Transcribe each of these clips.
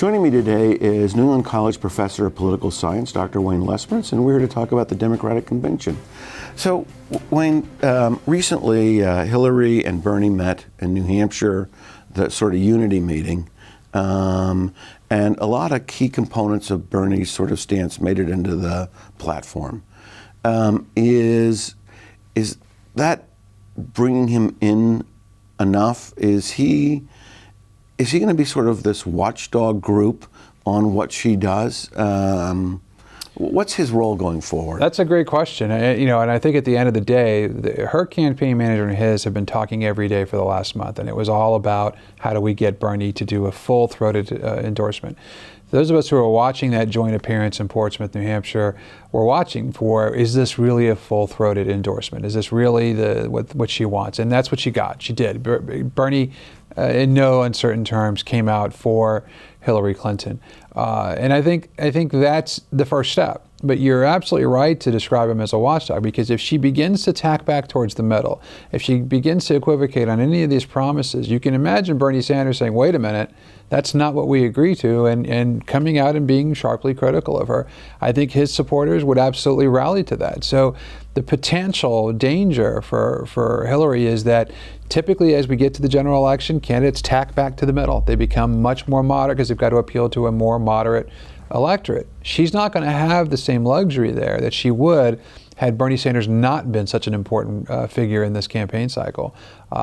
Joining me today is New England College Professor of Political Science, Dr. Wayne Lesperance, and we're here to talk about the Democratic Convention. So, Wayne, recently Hillary and Bernie met in New Hampshire, the sort of unity meeting, and a lot of key components of Bernie's sort of stance made it into the platform. Is that bringing him in enough? Is he going to be sort of this watchdog group on what she does? What's his role going forward? That's a great question. And I think at the end of the day, her campaign manager and his have been talking every day for the last month, and it was all about how do we get Bernie to do a full-throated endorsement. Those of us who are watching that joint appearance in Portsmouth, New Hampshire, were watching for, is this really a full-throated endorsement? Is this really what she wants? And that's what she got. She did. Bernie, in no uncertain terms, came out for Hillary Clinton. And I think that's the first step. But you're absolutely right to describe him as a watchdog, because if she begins to tack back towards the middle, if she begins to equivocate on any of these promises, you can imagine Bernie Sanders saying, wait a minute, that's not what we agree to, and coming out and being sharply critical of her. I think his supporters would absolutely rally to that. So the potential danger for Hillary is that typically as we get to the general election, candidates tack back to the middle. They become much more moderate because they've got to appeal to a more moderate electorate. She's not going to have the same luxury there that she would had Bernie Sanders not been such an important figure in this campaign cycle.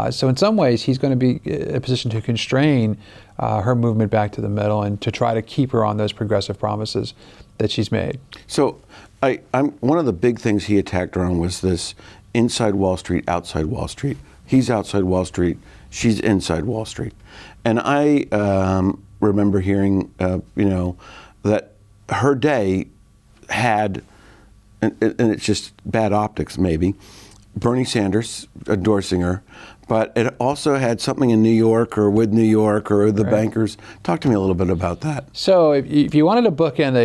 So in some ways, he's going to be in a position to constrain her movement back to the middle and to try to keep her on those progressive promises that she's made. So one of the big things he attacked her on was this inside Wall Street, outside Wall Street. He's outside Wall Street, she's inside Wall Street. And I remember hearing, that her day had, and it's just bad optics maybe, Bernie Sanders endorsing her, but it also had something in New York or with New York or the bankers. Talk to me a little bit about that. So if you wanted to bookend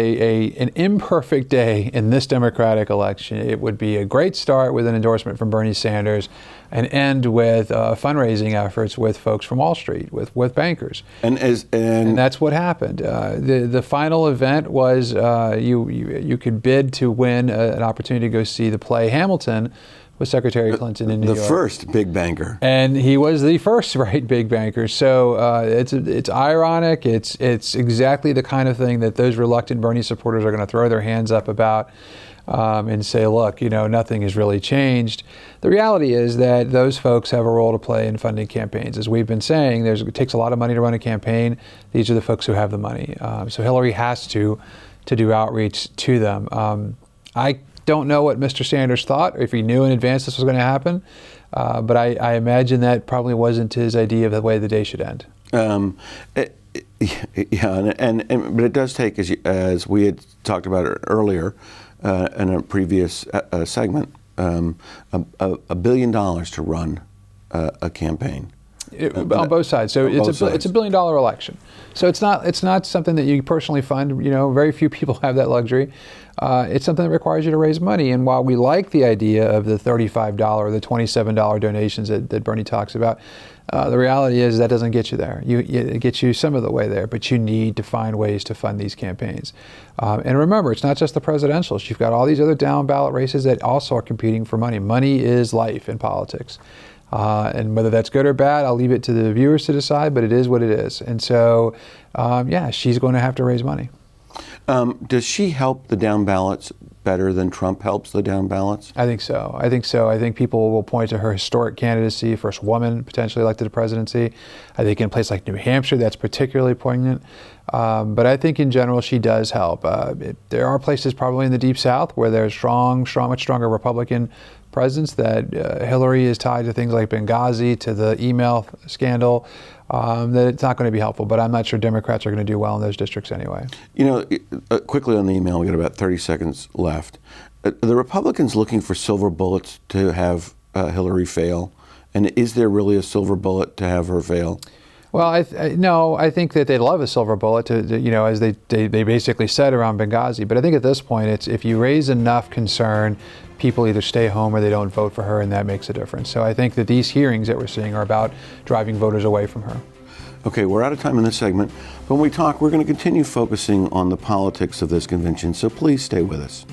an imperfect day in this Democratic election, it would be a great start with an endorsement from Bernie Sanders and end with fundraising efforts with folks from Wall Street, with bankers. And that's what happened. The final event was you could bid to win an opportunity to go see the play Hamilton with Secretary Clinton in New York. The first big banker. And he was the first big banker. So it's ironic. It's exactly the kind of thing that those reluctant Bernie supporters are going to throw their hands up about and say, look, nothing has really changed. The reality is that those folks have a role to play in funding campaigns. As we've been saying, it takes a lot of money to run a campaign. These are the folks who have the money. So Hillary has to do outreach to them. I don't know what Mr. Sanders thought, or if he knew in advance this was going to happen, but I imagine that probably wasn't his idea of the way the day should end. But it does take, as we had talked about earlier in a previous segment, $1 billion to run a campaign. On both sides. So it's a $1 billion election. So it's not something that you personally fund. Very few people have that luxury. It's something that requires you to raise money. And while we like the idea of the $35 or the $27 donations that Bernie talks about, the reality is that doesn't get you there. It gets you some of the way there, but you need to find ways to fund these campaigns. And remember, it's not just the presidentials. You've got all these other down ballot races that also are competing for money. Money is life in politics. And whether that's good or bad, I'll leave it to the viewers to decide, but it is what it is. And so, she's going to have to raise money. Does she help the down ballots better than Trump helps the down ballots? I think so. I think people will point to her historic candidacy, first woman potentially elected to the presidency. I think in a place like New Hampshire, that's particularly poignant. But I think in general, she does help. There are places probably in the Deep South where there's much stronger Republican presence, that Hillary is tied to things like Benghazi, to the email scandal, that it's not going to be helpful. But I'm not sure Democrats are going to do well in those districts anyway. Quickly on the email, we got about 30 seconds left. The Republicans looking for silver bullets to have Hillary fail, and is there really a silver bullet to have her fail? Well, no, I think that they'd love a silver bullet as they basically said around Benghazi. But I think at this point, it's if you raise enough concern, people either stay home or they don't vote for her, and that makes a difference. So I think that these hearings that we're seeing are about driving voters away from her. Okay, we're out of time in this segment, but when we talk, we're going to continue focusing on the politics of this convention, so please stay with us.